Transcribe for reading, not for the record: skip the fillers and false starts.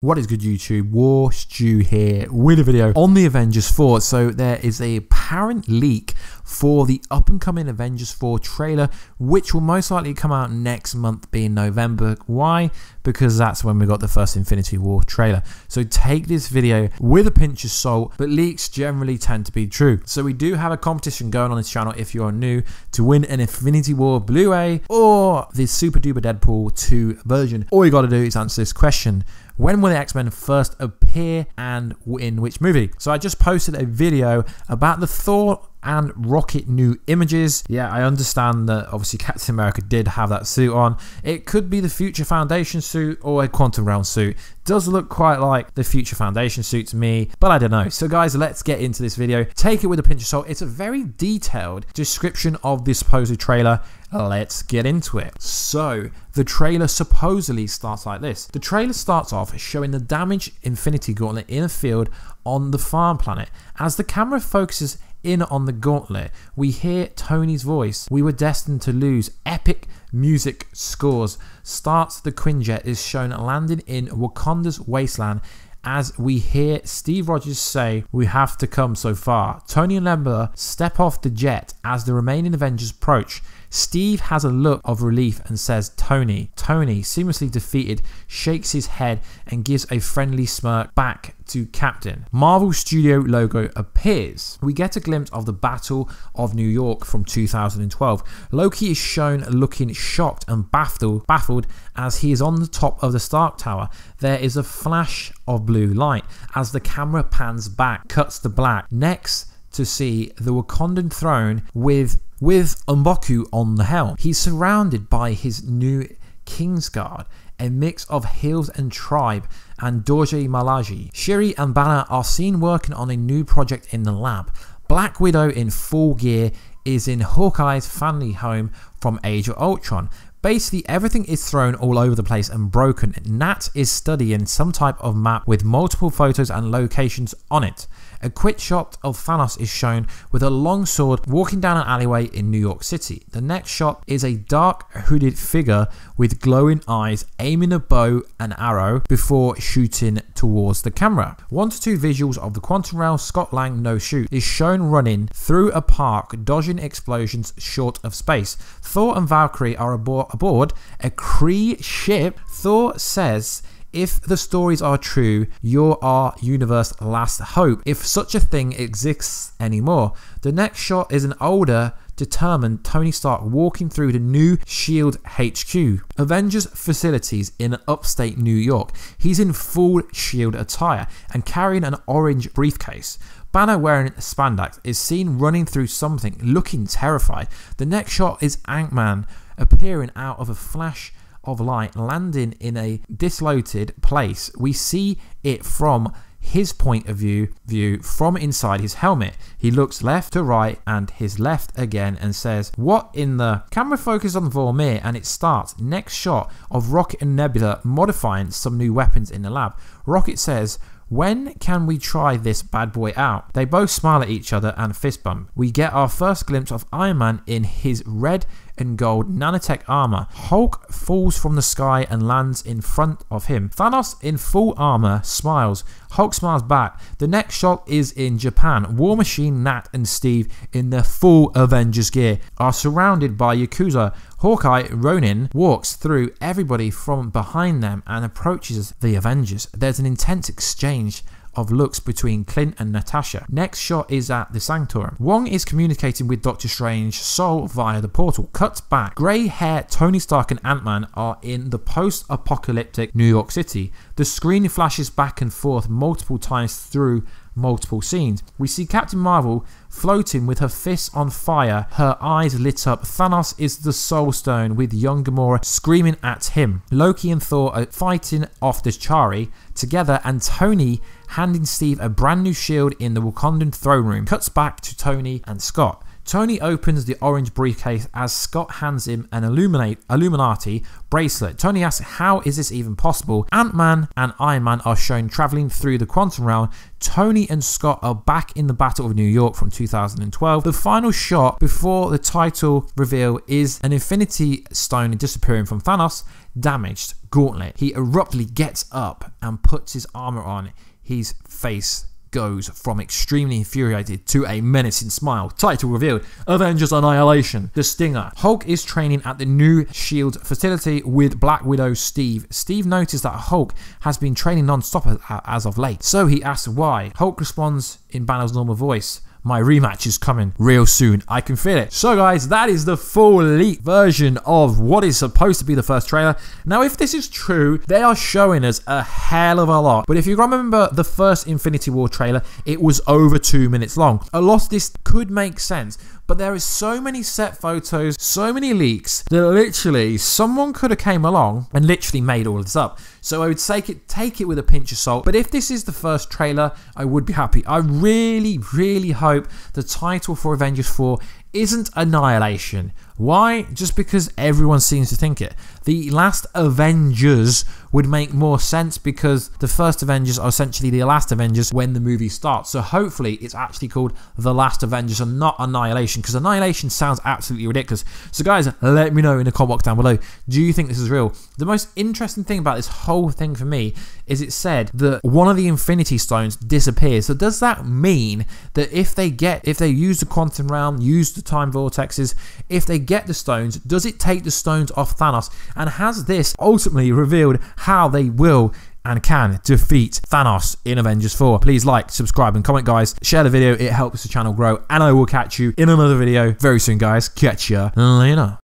What is good, YouTube? Warstu here with a video on the Avengers 4. So there is a apparent leak for the up and coming Avengers 4 trailer, which will most likely come out next month, being November. Why? Because that's when we got the first Infinity War trailer. So take this video with a pinch of salt, but leaks generally tend to be true. So we do have a competition going on this channel if you are new to win an Infinity War Blu-ray or the Super Duper Deadpool 2 version. All you got to do is answer this question: when will the X-Men first appear and in which movie? So I just posted a video about the Thor and Rocket new images. Yeah, I understand that obviously Captain America did have that suit on. It could be the Future Foundation suit or a Quantum Realm suit. Does look quite like the Future Foundation suit to me, but I don't know. So guys, let's get into this video. Take it with a pinch of salt. It's a very detailed description of this supposed trailer. Let's get into it. So the trailer supposedly starts like this. The trailer starts off showing the damaged Infinity Gauntlet in a field on the farm planet. As the camera focuses in on the gauntlet, we hear Tony's voice. We were destined to lose. Epic music scores. Starts the Quinjet is shown landing in Wakanda's wasteland as we hear Steve Rogers say, "We have to come so far." Tony and Nebula step off the jet as the remaining Avengers approach. Steve has a look of relief and says, Tony, seamlessly defeated, shakes his head and gives a friendly smirk back to Captain. Marvel Studio logo appears. We get a glimpse of the Battle of New York from 2012. Loki is shown looking shocked and baffled as he is on the top of the Stark Tower. There is a flash of blue light as the camera pans back, cuts to black. Next to see the Wakandan throne with M'Baku on the helm. He's surrounded by his new Kingsguard, a mix of hills and tribe, and Dorje Malaji. Shuri and Banner are seen working on a new project in the lab. Black Widow in full gear is in Hawkeye's family home from Age of Ultron. Basically, everything is thrown all over the place and broken. Nat is studying some type of map with multiple photos and locations on it. A quick shot of Thanos is shown with a long sword walking down an alleyway in New York City. The next shot is a dark hooded figure with glowing eyes aiming a bow and arrow before shooting towards the camera. 1 to 2 visuals of the Quantum Realm Scott Lang no shoot is shown running through a park, dodging explosions short of space. Thor and Valkyrie are aboard a Kree ship. Thor says, "If the stories are true, you're our universe's last hope, if such a thing exists anymore." The next shot is an older, determined Tony Stark walking through the new SHIELD HQ, Avengers facilities in upstate New York. He's in full SHIELD attire and carrying an orange briefcase. Banner, wearing spandex, is seen running through something, looking terrified. The next shot is Ant-Man appearing out of a flash of light, landing in a dislocated place. We see it from his point of view from inside his helmet. He looks left to right and his left again and says, "What in the..." Camera focuses on Vormir and it starts. Next shot of Rocket and Nebula modifying some new weapons in the lab. Rocket says, "When can we try this bad boy out?" They both smile at each other and fist bump. We get our first glimpse of Iron Man in his red and gold nanotech armor. Hulk falls from the sky and lands in front of him. Thanos in full armor smiles. Hulk smiles back. The next shot is in Japan. War Machine, Nat and Steve in their full Avengers gear are surrounded by Yakuza. Hawkeye, Ronin, walks through everybody from behind them and approaches the Avengers. There's an intense exchange of looks between Clint and Natasha. Next shot is at the Sanctorum. Wong is communicating with Doctor Strange's soul via the portal. Cuts back. Grey hair Tony Stark and Ant-Man are in the post-apocalyptic New York City. The screen flashes back and forth multiple times through multiple scenes. We see Captain Marvel floating with her fists on fire, her eyes lit up. Thanos is the Soul Stone with young Gamora screaming at him. Loki and Thor are fighting off the Chari together and Tony handing Steve a brand new shield in the Wakandan throne room. Cuts back to Tony and Scott. Tony opens the orange briefcase as Scott hands him an Illuminati bracelet. Tony asks, how is this even possible? Ant-Man and Iron Man are shown traveling through the quantum realm. Tony and Scott are back in the Battle of New York from 2012. The final shot before the title reveal is an Infinity Stone disappearing from Thanos' damaged gauntlet. He abruptly gets up and puts his armor on. His face goes from extremely infuriated to a menacing smile. Title revealed: Avengers Annihilation. The Stinger. Hulk is training at the new S.H.I.E.L.D. facility with Black Widow Steve. Steve noticed that Hulk has been training non-stop as of late, so he asks why. Hulk responds in Banner's normal voice: my rematch is coming real soon. I can feel it. So guys, that is the full leaked version of what is supposed to be the first trailer. Now, if this is true, they are showing us a hell of a lot. But if you remember the first Infinity War trailer, it was over 2 minutes long. A lot of this could make sense, but there is so many set photos, so many leaks, that literally someone could have came along and literally made all of this up. So I would say take it with a pinch of salt. But if this is the first trailer, I would be happy. I really, really hope the title for Avengers 4 isn't Annihilation. Why? Just because everyone seems to think it. The last Avengers would make more sense because the first Avengers are essentially the last Avengers when the movie starts. So hopefully it's actually called The Last Avengers and not Annihilation, because Annihilation sounds absolutely ridiculous. So guys, let me know in the comment box down below. Do you think this is real? The most interesting thing about this whole thing for me is it said that one of the Infinity Stones disappears. So does that mean that if they use the quantum realm, use the time vortexes, if they get the stones, does it take the stones off Thanos? And has this ultimately revealed how they will and can defeat Thanos in Avengers 4? Please like, subscribe and comment, guys. Share the video, it helps the channel grow, and I will catch you in another video very soon, guys. Catch ya later.